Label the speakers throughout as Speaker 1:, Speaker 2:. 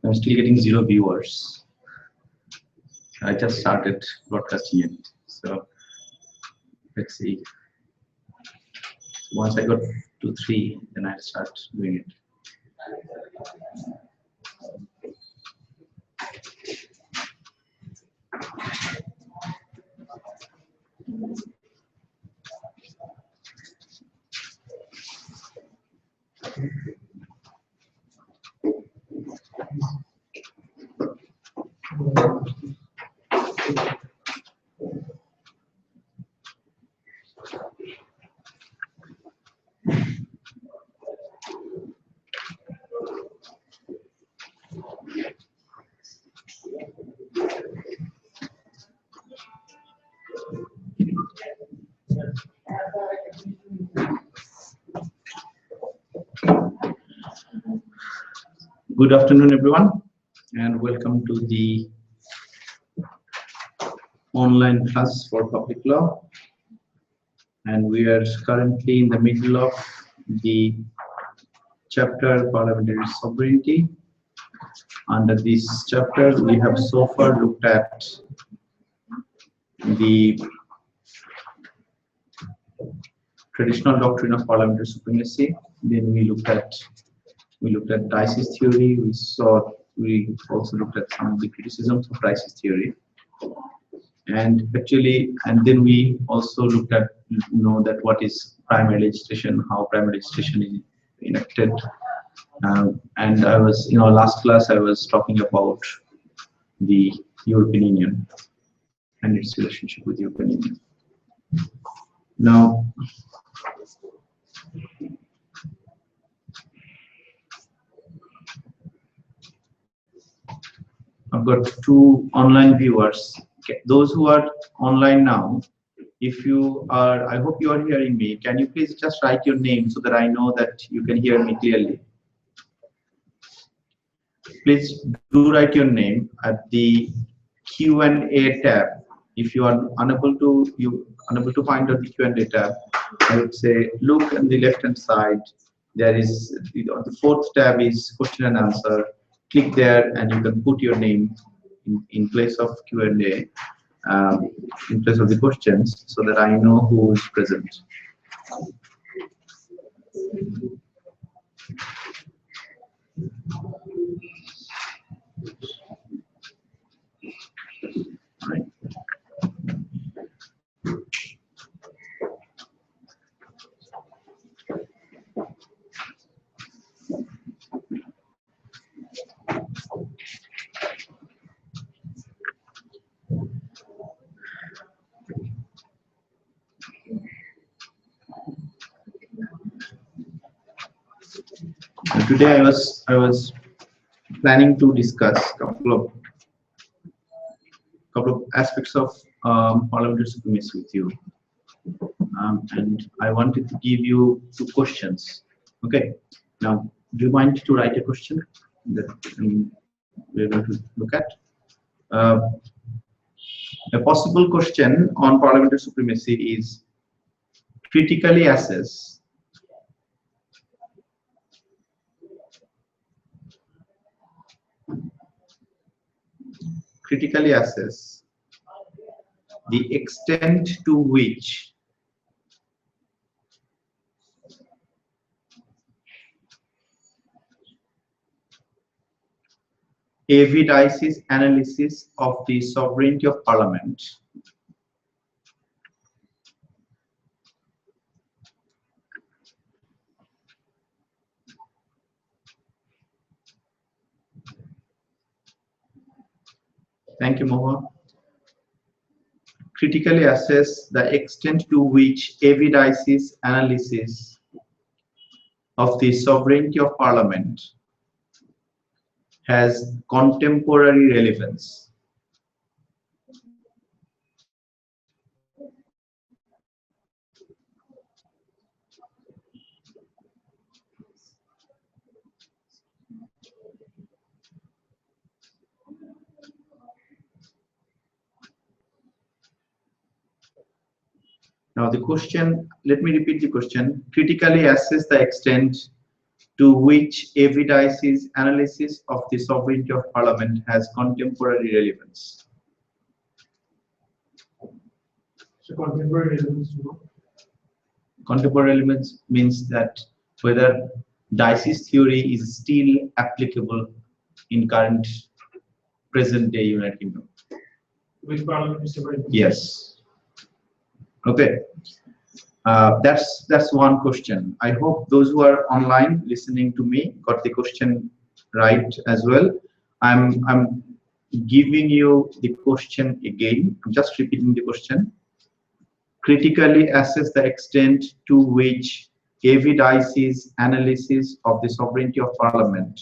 Speaker 1: I'm still getting 0 viewers. I just started broadcasting it, so let's see. Once I got to 3, then I start doing it. Good afternoon, everyone, and welcome to the online class for public law. And we are currently in the middle of the chapter Parliamentary Sovereignty. Under this chapter, we have so far looked at the traditional doctrine of parliamentary supremacy. Then we looked at Dices theory. We also looked at some of the criticisms of Dices theory, and then we also looked at that what is primary legislation, how primary legislation is enacted, and I was last class I was talking about the European Union and its relationship with European Union. Now, I've got 2 online viewers. Okay. Those who are online now, if you are, I hope you are hearing me. Can you please just write your name so that I know that you can hear me clearly? Please do write your name at the Q&A tab. If you are unable to find out the Q&A tab, I would say look on the left-hand side. There is the 4th tab is question and answer. Click there, and you can put your name in place of Q&A, in place of the questions, so that I know who is present. Right. Today I was planning to discuss a couple of aspects of parliamentary supremacy with you, and I wanted to give you 2 questions. Okay. Now, do you mind to write a question that we're going to look at? A possible question on parliamentary supremacy is critically assess the extent to which evidences analysis of the sovereignty of Parliament Thank you, Moha. Critically assess the extent to which evidences analysis of the sovereignty of Parliament has contemporary relevance. Now the question, let me repeat the question. Critically assess the extent to which evidences analysis of the sovereignty of Parliament has contemporary relevance.
Speaker 2: So contemporary relevance to what?
Speaker 1: Contemporary relevance means that whether Dicey's theory is still applicable in current present day United Kingdom.
Speaker 2: Which Parliament is separate?
Speaker 1: Yes. Okay. That's one question. I hope those who are online listening to me got the question right as well. I'm giving you the question again. I'm just repeating the question. Critically assess the extent to which evidences analysis of the sovereignty of Parliament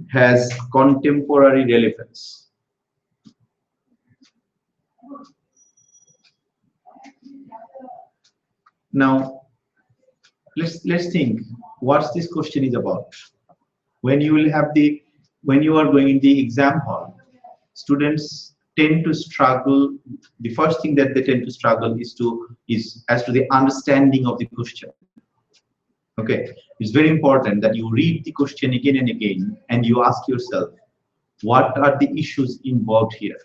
Speaker 1: has contemporary relevance. Now, let's think what this question is about. When you are going in the exam hall, students tend to struggle. The first thing that they tend to struggle is as to the understanding of the question. Okay, it's very important that you read the question again and again, and you ask yourself, what are the issues involved here?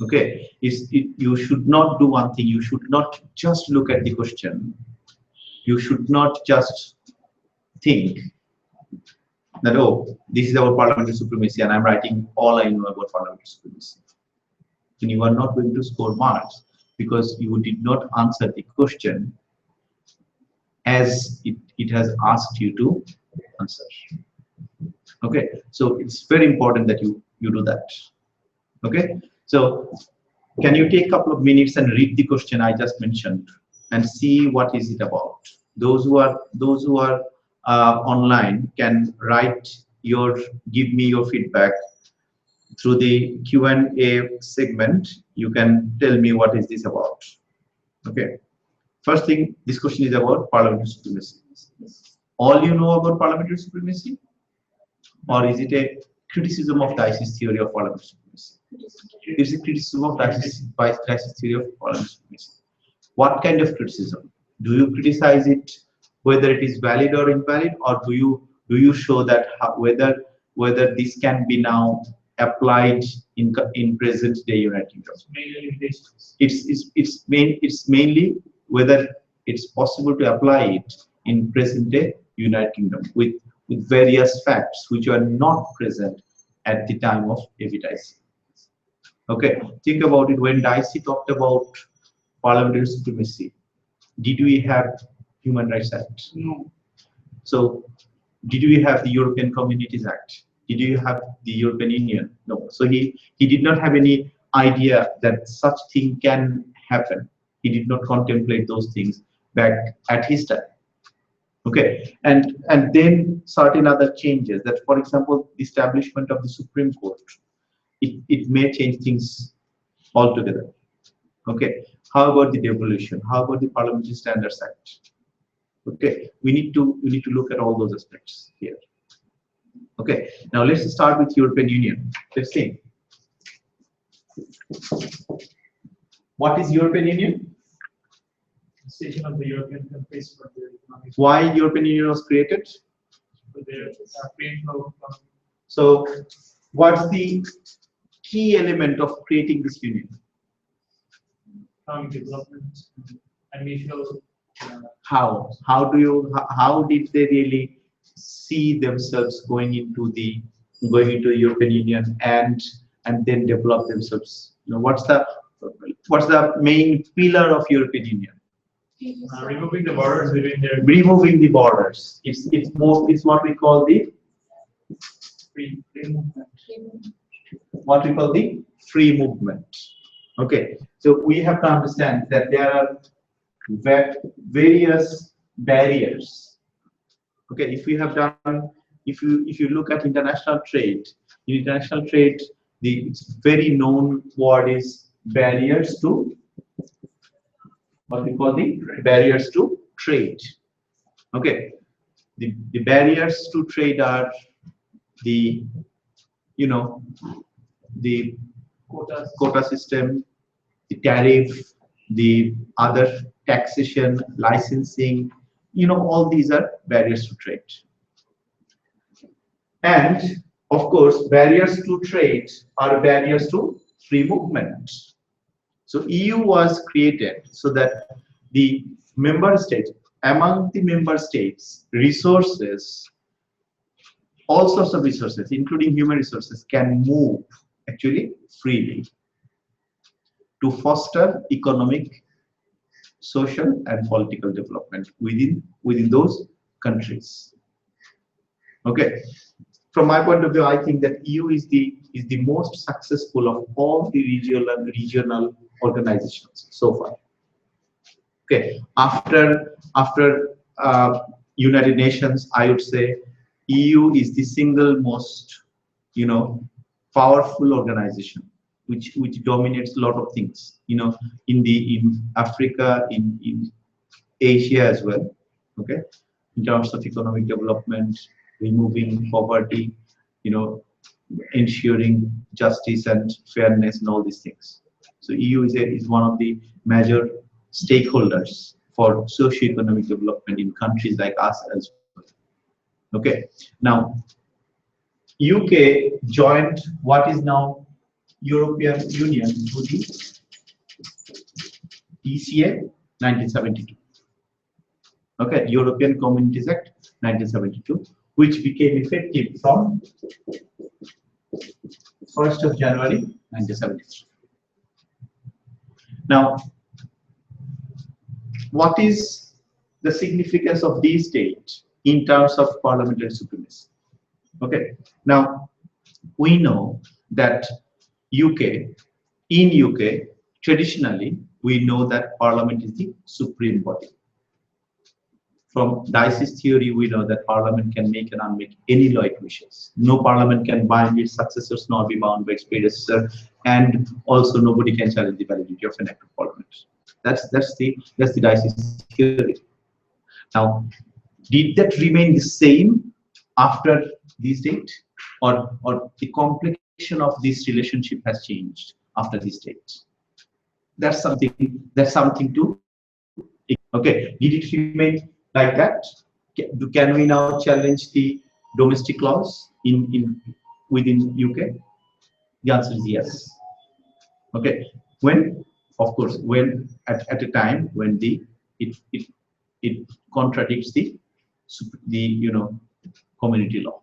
Speaker 1: Okay, you should not do one thing. You should not just look at the question. You should not just think that, oh, this is our parliamentary supremacy and I'm writing all I know about parliamentary supremacy. And you are not going to score marks because you did not answer the question as it has asked you to answer. Okay, so it's very important that you do that. Okay, so can you take a couple of minutes and read the question I just mentioned and see what is it about? Those who are online can give me your feedback through the Q&A segment. You can tell me what is this about. Okay, first thing, this question is about parliamentary supremacy. All you know about parliamentary supremacy, or is it a criticism of Dicey's theory of parliamentary supremacy? It's a criticism of Dicey's theory of parliamentary supremacy. What kind of criticism? Do you criticize it whether it is valid or invalid, or do you show that whether this can be now applied in present day United Kingdom? It's mainly whether it's possible to apply it in present day United Kingdom with various facts which are not present at the time of evidence. Okay, think about it. When Dicey talked about parliamentary supremacy, did we have Human Rights Act?
Speaker 2: No.
Speaker 1: So, did we have the European Communities Act? Did you have the European Union? No. So he did not have any idea that such thing can happen. He did not contemplate those things back at his time. Okay, and then certain other changes. That, for example, the establishment of the Supreme Court, it may change things altogether. Okay, how about the devolution? How about the Parliamentary Standards Act? Okay, we need to look at all those aspects here. Okay, now let's start with European Union. Let's see. What is European Union?
Speaker 2: Station of the European countries for their economic.
Speaker 1: Why European Union was created?
Speaker 2: For their free flow.
Speaker 1: So, what's the key element of creating this union?
Speaker 2: Economic development and mutual.
Speaker 1: How did they really see themselves going into the European Union and then develop themselves? You know, what's the main pillar of European Union?
Speaker 2: Removing the borders between their.
Speaker 1: Removing the borders. It's what we call the
Speaker 2: free movement.
Speaker 1: what we call the free movement. Okay, so we have to understand that there are various barriers. Okay, if we have done, if you look at international trade, in international trade, the very known word is barriers to, what we call the barriers to trade. Okay, the barriers to trade are the, you know, the quota system, the tariff, the other taxation, licensing, all these are barriers to trade. And of course, barriers to trade are barriers to free movement. So EU was created so that the member states, among the member states, resources, all sorts of resources, including human resources, can move actually freely to foster economic, social, and political development within those countries. Okay, from my point of view, I think that EU is the most successful of all the regional organizations so far. Okay, after United Nations, I would say EU is the single most, powerful organization which dominates a lot of things, in Africa, in Asia as well. Okay, in terms of economic development, removing poverty, ensuring justice and fairness and all these things. So EU is one of the major stakeholders for socio-economic development in countries like us as well. Okay, now UK joined what is now European Union to the ECA 1972. Okay, European Communities Act 1972, which became effective from 1st of January 1973. Now, what is the significance of these dates in terms of parliamentary supremacy? Okay, now we know that in UK, traditionally, we know that parliament is the supreme body. From Dice's theory, we know that parliament can make and unmake any law it wishes. No parliament can bind its successors nor be bound by its predecessor, and also nobody can challenge the validity of an act of parliament. That's the Dice's theory. Now, did that remain the same after this date, or the complexion of this relationship has changed after this date? That's something to, okay. Did it remain like that? Can we now challenge the domestic laws within UK? The answer is yes. Okay, when, of course, when at a time when it contradicts the community law.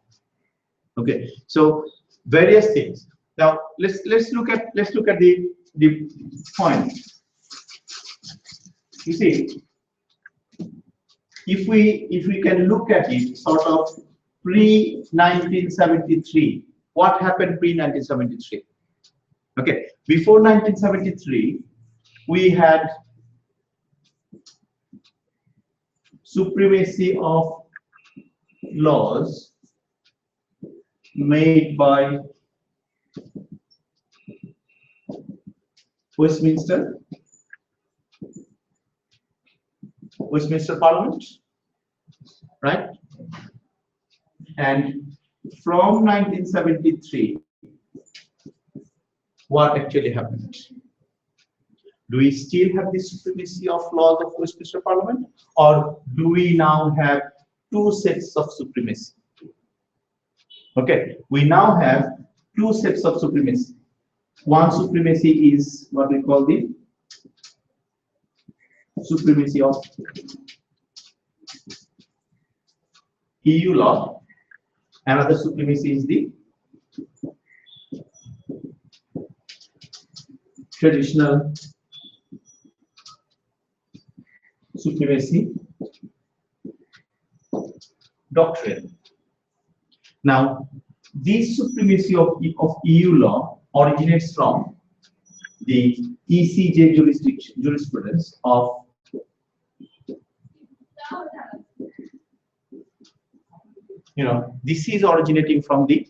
Speaker 1: Okay, so various things. Now let's look at the point. You see, if we can look at it sort of pre-1973, what happened pre-1973? Okay, before 1973, we had supremacy of laws made by Westminster Parliament, right? And from 1973, what actually happened? Do we still have the supremacy of laws of Westminster Parliament, or do we now have two sets of supremacy? Okay, we now have two sets of supremacy. One supremacy is what we call the supremacy of EU law. Another supremacy is the traditional supremacy doctrine. Now, this supremacy of EU law originates from the ECJ jurisprudence of this is originating from the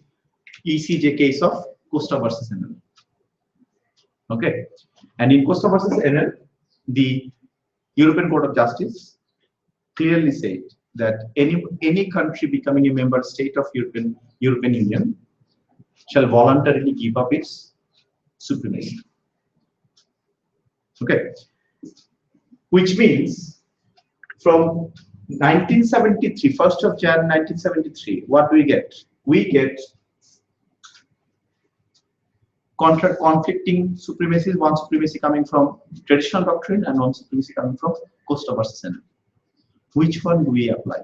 Speaker 1: ECJ case of Costa versus NL. Okay, and in Costa versus NL, the European Court of Justice clearly said that any country becoming a member state of European Union shall voluntarily give up its supremacy. Okay, which means from 1973, 1st of January 1973, what do we get? We get conflicting supremacies, one supremacy coming from traditional doctrine and one supremacy coming from Costa versus NL. Which one do we apply?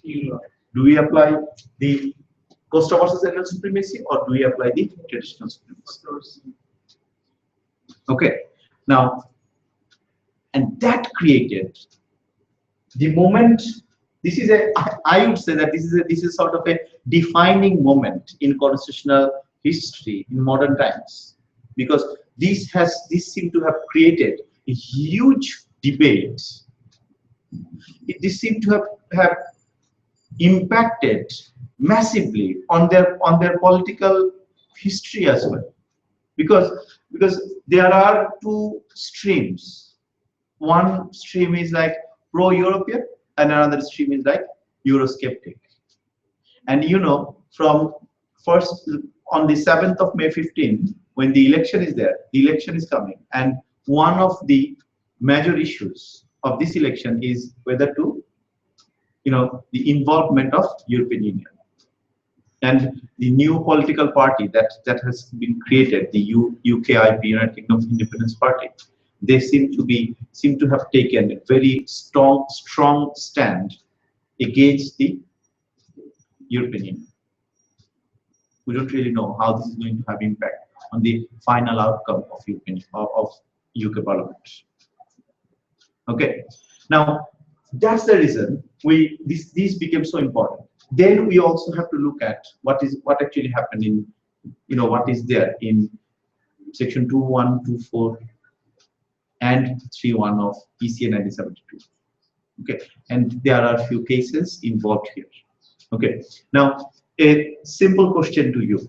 Speaker 1: Do we apply the Costa versus NL supremacy or do we apply the traditional supremacy? Okay, now, and that created the moment. This is I would say that this is sort of a defining moment in constitutional history in modern times, because this seemed to have created a huge debate. This seemed to have impacted massively on their political history as well, because there are two streams. One stream is like pro-European and another stream is like Eurosceptic. And from first on the 7th of May 15, when the election is there, the election is coming, and one of the major issues of this election is whether to, the involvement of European Union. And the new political party that has been created, the UKIP, United Kingdom Independence Party, they seem to have taken a very strong stand against the European Union. We don't really know how this is going to have impact on the final outcome of UK Parliament. Okay, now that's the reason this became so important. Then we also have to look at what actually happened in, what is there in section 21, 24, and 31 of ECA 1972. Okay, and there are a few cases involved here. Okay, now a simple question to you: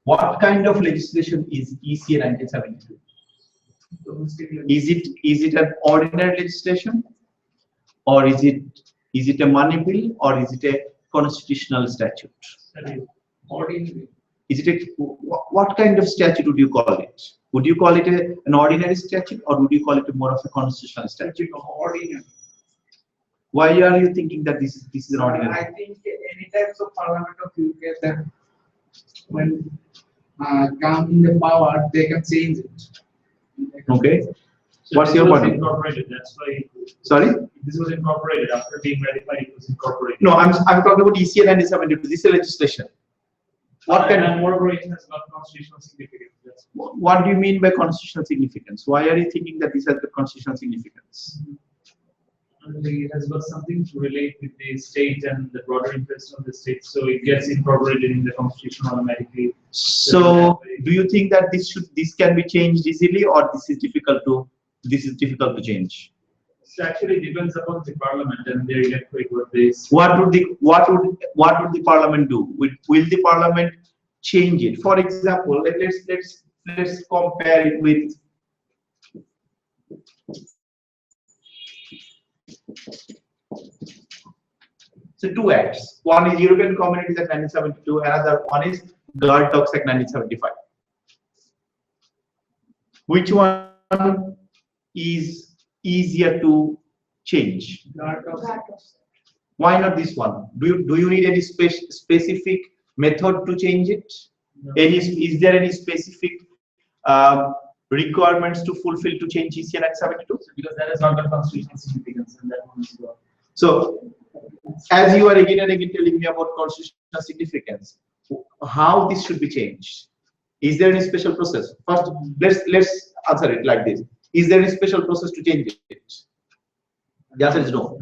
Speaker 1: what kind of legislation is ECA 1972? Is it an ordinary legislation, or is it a money bill, or is it a constitutional statute?
Speaker 2: Ordinary.
Speaker 1: Is it what kind of statute would you call it? Would you call it an ordinary statute, or would you call it more of a constitutional statute?
Speaker 2: Ordinary.
Speaker 1: Why are you thinking that this is an ordinary?
Speaker 3: I think any types of Parliament of UK that when come in the power, they can change it.
Speaker 1: Okay.
Speaker 2: So
Speaker 1: What's
Speaker 2: this
Speaker 1: your
Speaker 2: was
Speaker 1: point?
Speaker 2: Incorporated. That's why.
Speaker 1: Sorry?
Speaker 2: This was incorporated after being ratified. It was incorporated.
Speaker 1: No, I'm talking about ECA 1972. This is a legislation. What kind
Speaker 2: and moreover, it has got constitutional significance.
Speaker 1: What do you mean by constitutional significance? Why are you thinking that this has the constitutional significance?
Speaker 2: And it has got something to relate with the state and the broader interests of the state, so it gets incorporated in the constitution automatically.
Speaker 1: So, do you think that this can be changed easily, or this is difficult to change?
Speaker 2: It actually depends upon the parliament and their electorate what they.
Speaker 1: What would the parliament do? Will the parliament change it? For example, let's compare it with. So two acts. One is European Communities Act 1972, another one is Guard Dogs Act 1975. Which one is easier to change? Why not this one? Do you need any specific method to change it?
Speaker 2: No.
Speaker 1: Is there any specific requirements to fulfill to change ECA 1972?
Speaker 2: Because that is not the constitutional significance, and that one is gone.
Speaker 1: So, as you are again and again telling me about constitutional significance, how this should be changed? Is there any special process? First, let's answer it like this: is there any special process to change it? The answer is no.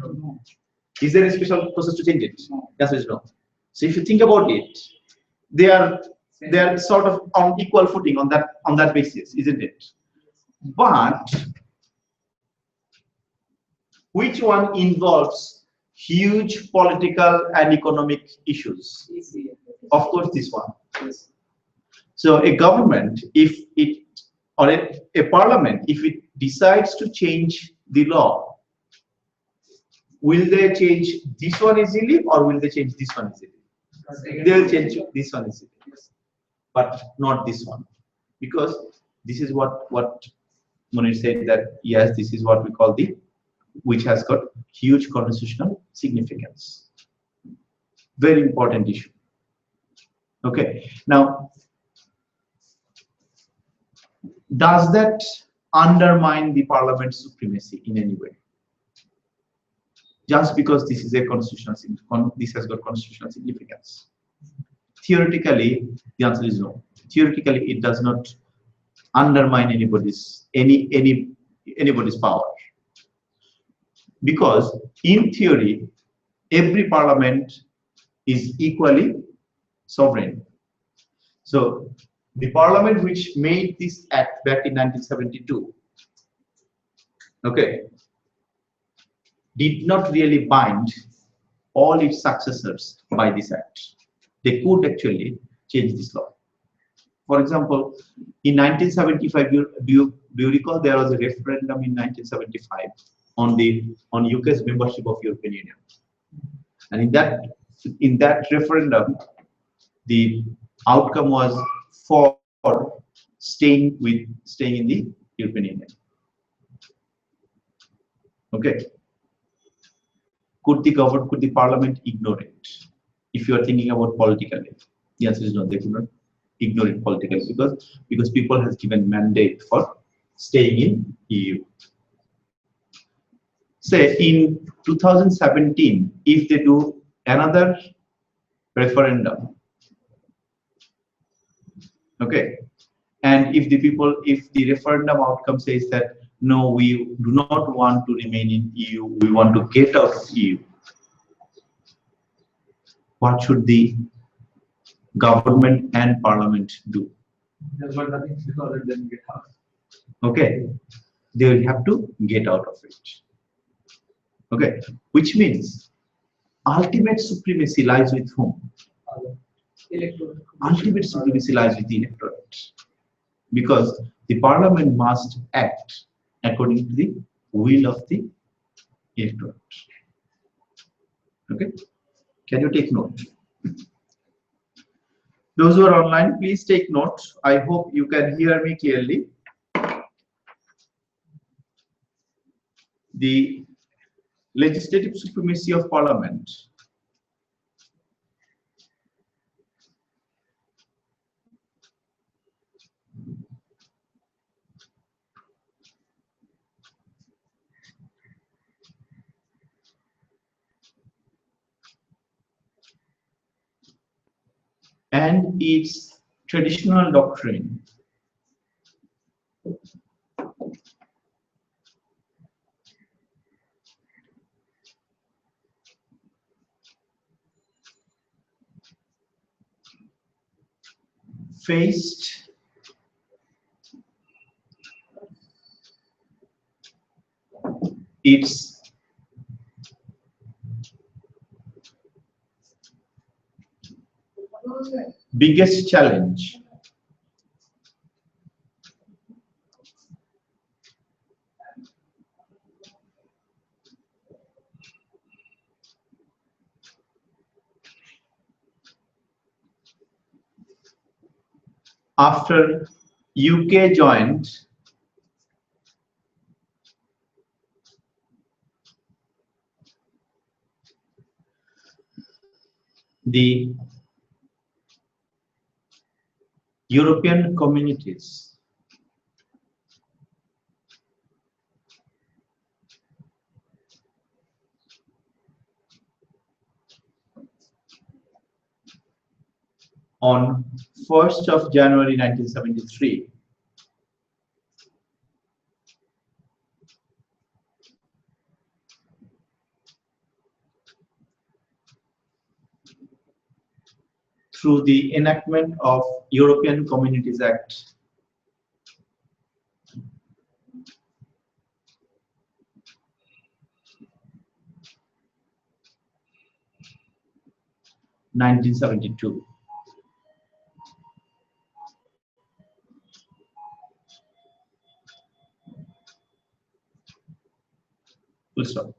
Speaker 1: Is there a special process to change it? The answer is no. So if you think about it, they are sort of on equal footing on that basis, isn't it? But which one involves huge political and economic issues? Of course, this one.
Speaker 3: Yes.
Speaker 1: So a government, if it or a parliament, if it decides to change the law, will they change this one easily or will they change this one easily? They will change this one easily, but not this one, because this is what Munir said, that yes, this is what we call which has got huge constitutional significance. Very important issue. Okay, now does that undermine the parliament's supremacy in any way? Just because this is a this has got constitutional significance? Theoretically, the answer is no. Theoretically, it does not undermine anybody's power, because in theory, every parliament is equally sovereign. So the parliament which made this act back in 1972, okay, did not really bind all its successors by this act. They could actually change this law. For example, in 1975, do you recall there was a referendum in 1975 on UK's membership of European Union, and in that referendum, the outcome was for staying in the European Union. Okay. Could the parliament ignore it? If you are thinking about politically, the answer is no. They could not ignore it politically, because people has given mandate for staying in EU. Say in 2017, if they do another referendum, okay, and if the referendum outcome says that no, we do not want to remain in EU, we want to get out of EU, what should the government and parliament do?
Speaker 2: There's got nothing to do other than get out.
Speaker 1: Okay, they will have to get out of it. Okay, which means ultimate supremacy lies with whom?
Speaker 3: Electoral.
Speaker 1: Ultimate supremacy lies with the electorate, because the parliament must act according to the will of the electorate. Okay, can you take note? Those who are online, please take note. I hope you can hear me clearly. The legislative supremacy of parliament and its traditional doctrine faced its biggest challenge after UK joined the European communities. On 1st of January 1973, through the enactment of European Communities Act 1972. Full stop.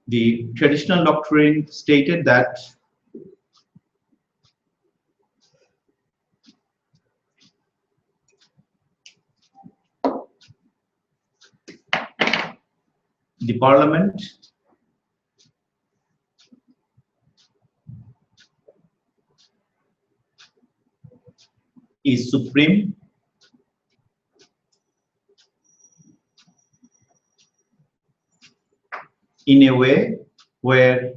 Speaker 1: The traditional doctrine stated that the parliament is supreme in a way where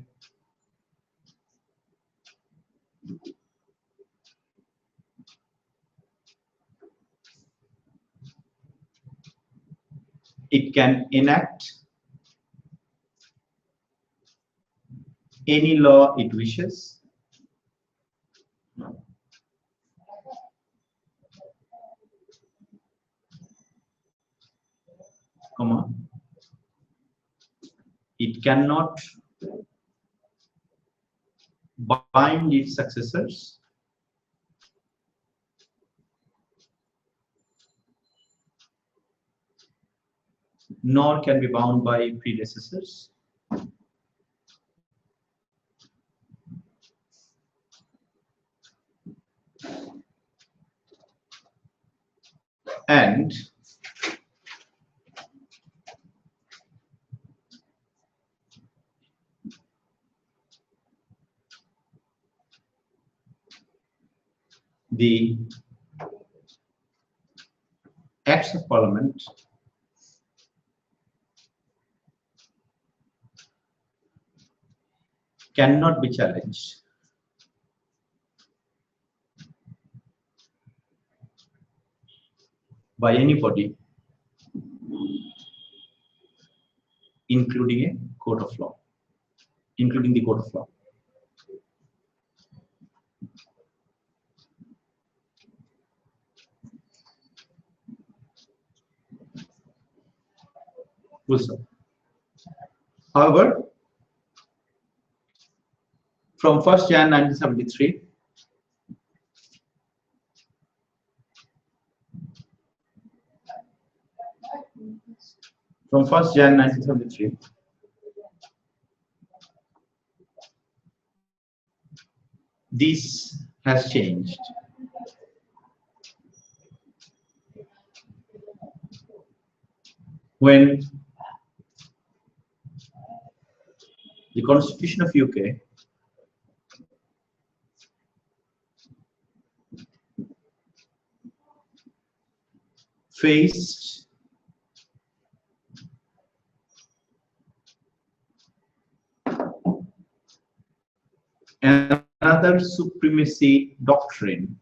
Speaker 1: it can enact any law it wishes, comma, it cannot bind its successors, nor can be bound by predecessors, and the acts of parliament cannot be challenged by anybody, including a court of law, including the court of law. Full stop. However, from 1st Jan 1973, from 1st Jan 1973, this has changed. When the Constitution of UK faced another supremacy doctrine,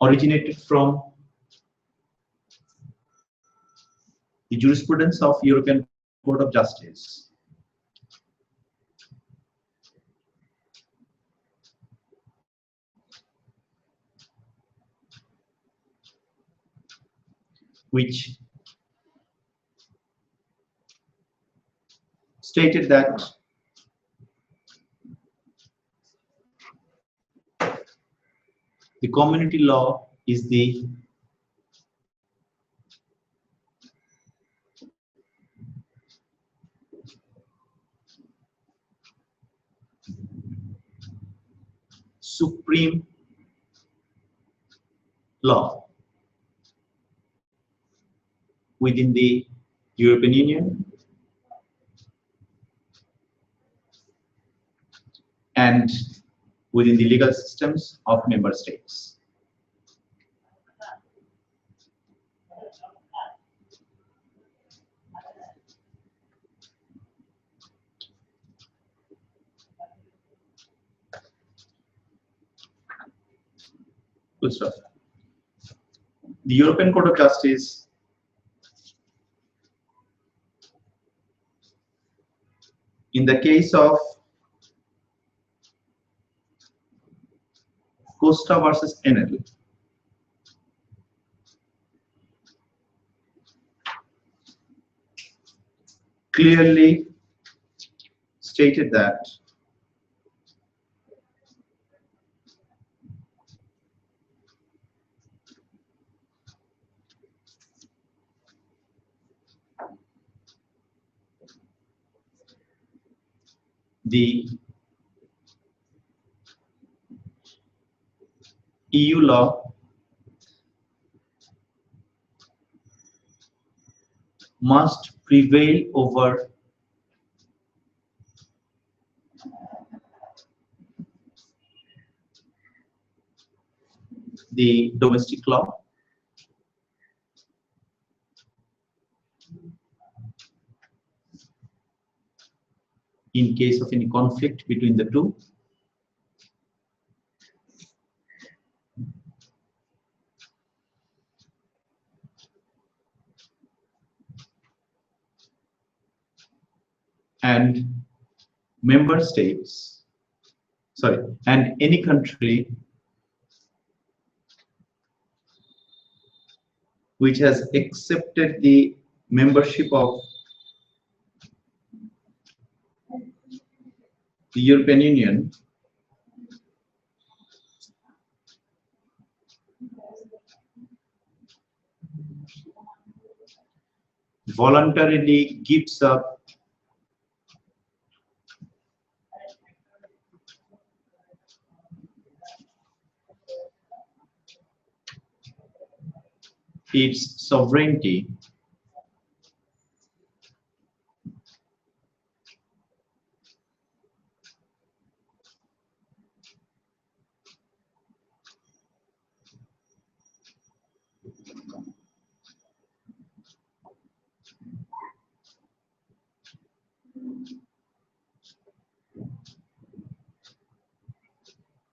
Speaker 1: originated from the jurisprudence of European Court of Justice, which stated that the community law is the supreme law within the European Union and within the legal systems of member states. Good stuff. The European Court of Justice in the case of Costa versus NL, clearly stated that the EU law must prevail over the domestic law in case of any conflict between the two, and member states, and any country which has accepted the membership of the European Union voluntarily gives up its sovereignty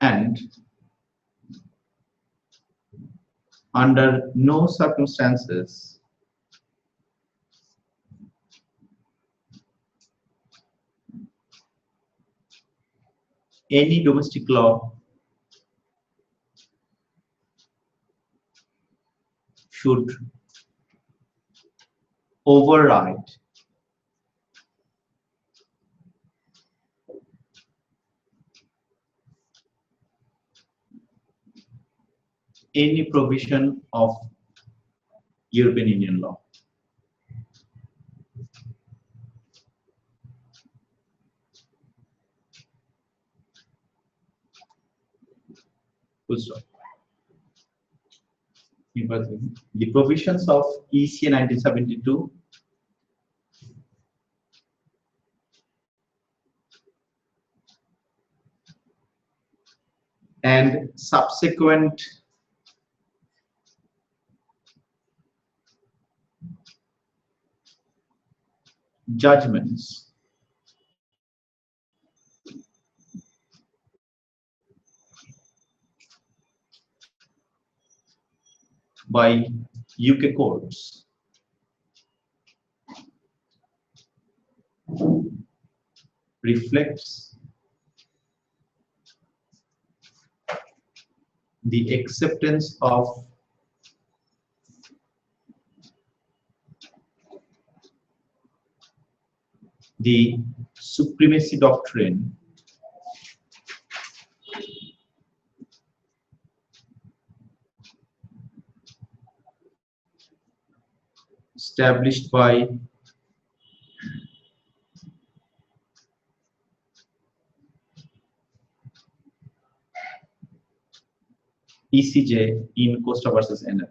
Speaker 1: and under no circumstances any domestic law should override any provision of European Union law. Full stop. The provisions of ECA 1972 and subsequent judgments by UK courts reflects the acceptance of the supremacy doctrine established by ECJ in Costa versus NL.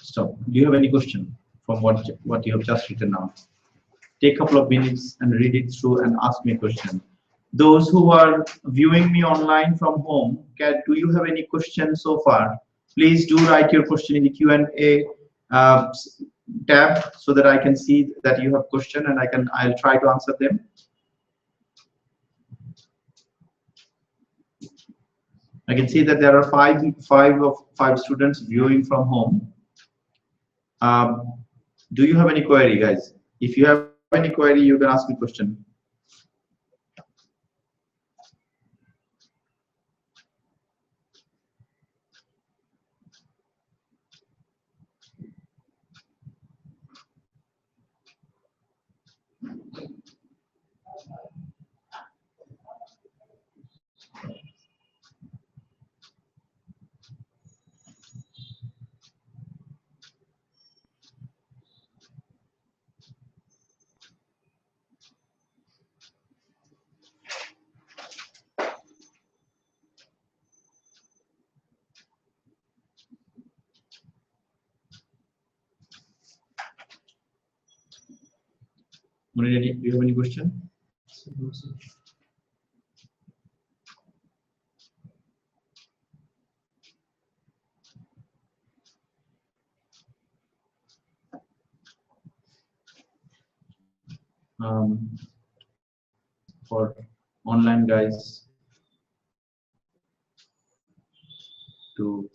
Speaker 1: Stop. Do you have any question from what you have just written now? Take a couple of minutes and read it through and ask me a question. Those who are viewing me online from home, do you have any questions so far? Please do write your question in the Q&A tab so that I can see that you have question and I'll try to answer them. I can see that there are five students viewing from home. Do you have any query, guys? If you have any query, you can ask me question. Do you have any question? For online guys to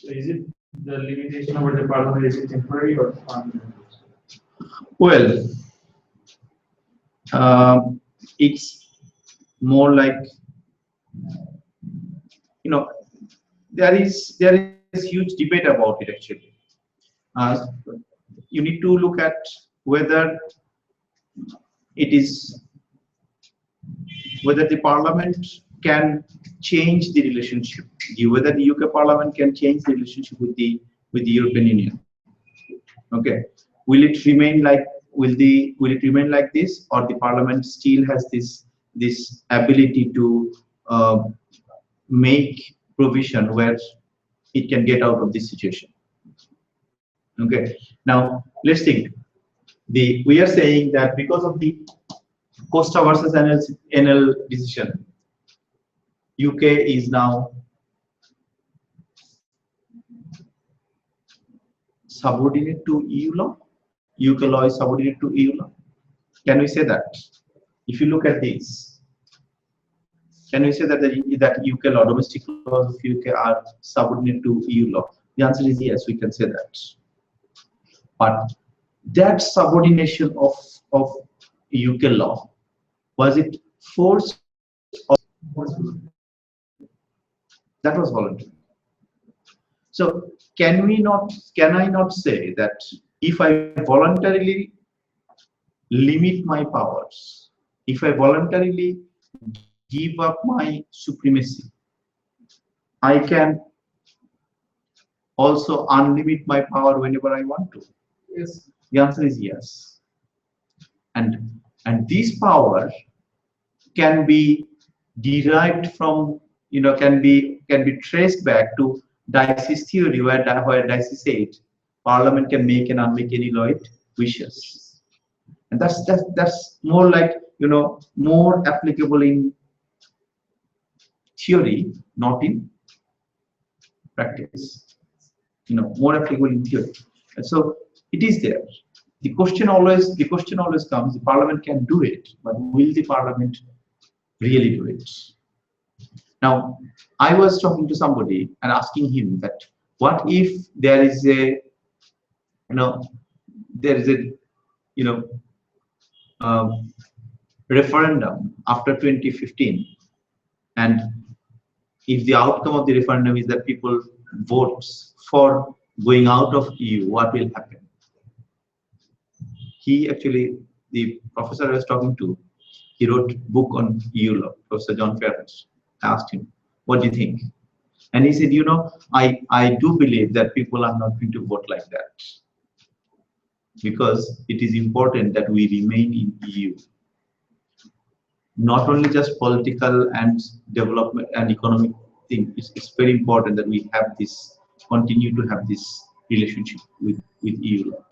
Speaker 2: So is it the limitation over the parliament, is it temporary or permanent?
Speaker 1: well, it's more like, you know, there is huge debate about it actually. You need to look at whether it is whether the parliament can change the relationship, whether the UK Parliament can change the relationship with the European Union. Okay, will it remain like will it remain like this, or the Parliament still has this ability to make provision where it can get out of this situation? Okay, now let's think. We are saying that because of the Costa versus NL decision, UK is now subordinate to EU law. UK law is subordinate to EU law. Can we say that? If you look at this, can we say that that UK law, domestic laws of UK are subordinate to EU law? The answer is yes, we can say that. But that subordination of UK law, was it forced or that was voluntary? So can I not say that if I voluntarily limit my powers, if I voluntarily give up my supremacy, I can also unlimit my power whenever I want to?
Speaker 3: Yes.
Speaker 1: The answer is yes. And this power can be derived from, can be traced back to Dicey's theory, where Dicey said Parliament can make and unmake any law it wishes. And that's more like, more applicable in theory, not in practice. More applicable in theory. And so it is there. The question always comes: the Parliament can do it, but will the Parliament really do it? Now, I was talking to somebody and asking him that what if there is a, referendum after 2015, and if the outcome of the referendum is that people vote for going out of EU, what will happen? He actually, the professor I was talking to, he wrote a book on EU law, Professor John Ferris. I asked him, what do you think? And he said, I do believe that people are not going to vote like that, because it is important that we remain in EU. Not only just political and development and economic thing, it's very important that we have this, continue to have this relationship with EU law.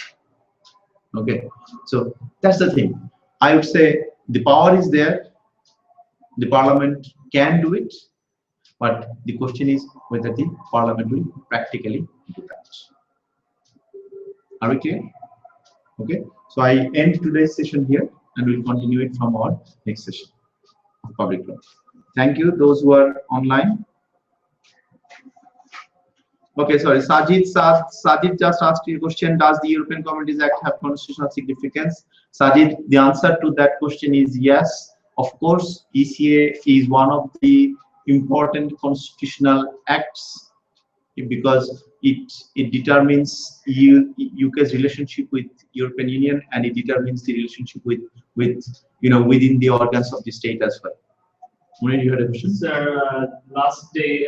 Speaker 1: Okay, so that's the thing. I would say the power is there, the parliament can do it, but the question is whether the parliament will practically do that. Are we clear? Okay, so I end today's session here and we'll continue it from our next session of public law. Thank you, those who are online. Okay, sorry, Sajid just asked you a question. Does the European Communities Act have constitutional significance? Sajid, the answer to that question is yes. Of course, ECA is one of the important constitutional acts because it determines UK's relationship with European Union, and it determines the relationship with within the organs of the state as well. Munir, you had a question?
Speaker 2: Sir, last day,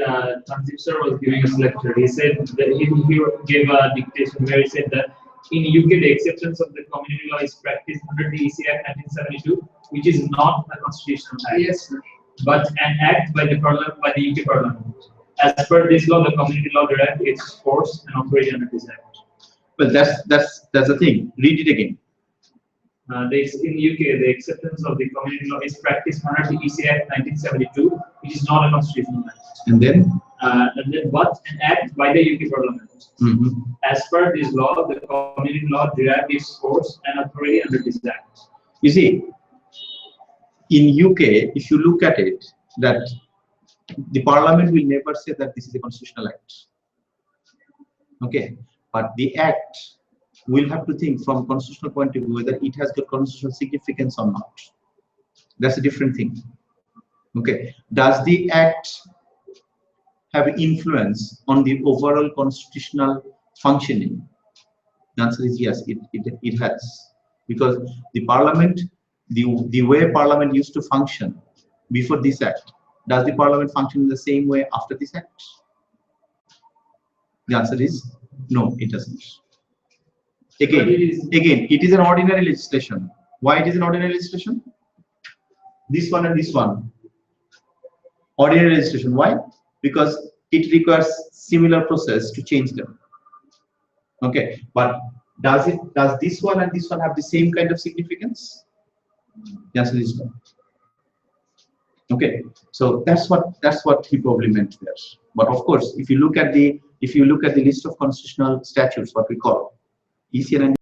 Speaker 2: Tanzim sir was giving us lecture. He said that he gave a dictation where he said that in UK the acceptance of the community law is practiced under the EC Act 1972, which is not a constitutional act,
Speaker 3: Yes, sir.
Speaker 2: but an act by the UK Parliament. As per this law, the community law derives its force and authority under this act.
Speaker 1: Well, that's the thing. Read it again.
Speaker 2: In UK, the acceptance of the community law is practiced under the EC Act 1972, which is not a constitutional act.
Speaker 1: And then?
Speaker 2: But an act by the UK Parliament. As per this law, the community law derives its force and authority under this act.
Speaker 1: You see, in UK, if you look at it, that the Parliament will never say that this is a constitutional act. Okay, but the act will have to think from constitutional point of view whether it has got constitutional significance or not. That's a different thing. Okay, does the act have influence on the overall constitutional functioning? The answer is yes, it has, because the Parliament, the way Parliament used to function before this act, does the Parliament function in the same way after this act? The answer is no, it doesn't. Again, it is an ordinary legislation. Why it is an ordinary legislation? This one and this one. Ordinary legislation. Why? Because it requires similar process to change them. Okay, but does this one and this one have the same kind of significance? The answer is no. Okay, so that's what he probably meant there. But of course, if you look at the list of constitutional statutes, what we call ECN and